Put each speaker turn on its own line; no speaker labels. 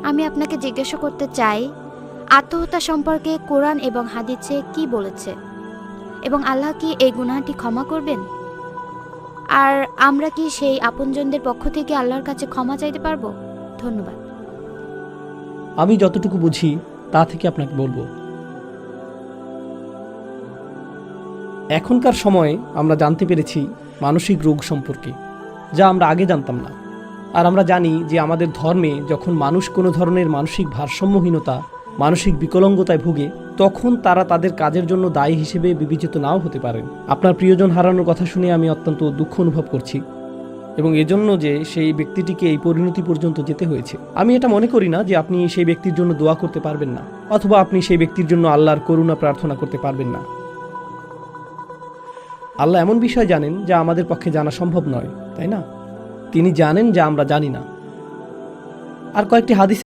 আমি আপনাকে জিজ্ঞাসা করতে চাই, আত্মহত্যা সম্পর্কে কোরআন এবং হাদিসে কি বলেছে, এবং আল্লাহ কি এই গুনাহটি ক্ষমা করবেন? আর আমরা কি সেই আপনজনদের পক্ষ থেকে আল্লাহর কাছে ক্ষমা চাইতে পারবো? ধন্যবাদ।
আমি যতটুকু বুঝি তা থেকে আপনাকে বলবো। এখনকার সময়ে আমরা জানতে পেরেছি মানসিক রোগ সম্পর্কে, যা আমরা আগে জানতাম না। আর আমরা জানি যে আমাদের ধর্মে যখন মানুষ কোনো ধরনের মানসিক ভারসাম্যহীনতা, মানসিক বিকলাঙ্গতায় ভুগে, তখন তারা তাদের কাজের জন্য দায়ী হিসেবে বিবেচিত নাও হতে পারেন। আপনার প্রিয়জন হারানোর কথা শুনে আমি অত্যন্ত দুঃখ অনুভব করছি, এবং এজন্য যে সেই ব্যক্তিটিকে এই পরিণতি পর্যন্ত যেতে হয়েছে। আমি এটা মনে করি না যে আপনি সেই ব্যক্তির জন্য দোয়া করতে পারবেন না, অথবা আপনি সেই ব্যক্তির জন্য আল্লাহর করুণা প্রার্থনা করতে পারবেন না। আল্লাহ এমন বিষয় জানেন যা আমাদের পক্ষে জানা সম্ভব নয়, তাই না? তিনি জানেন যা আমরা জানি না। আর কয়েকটি হাদিস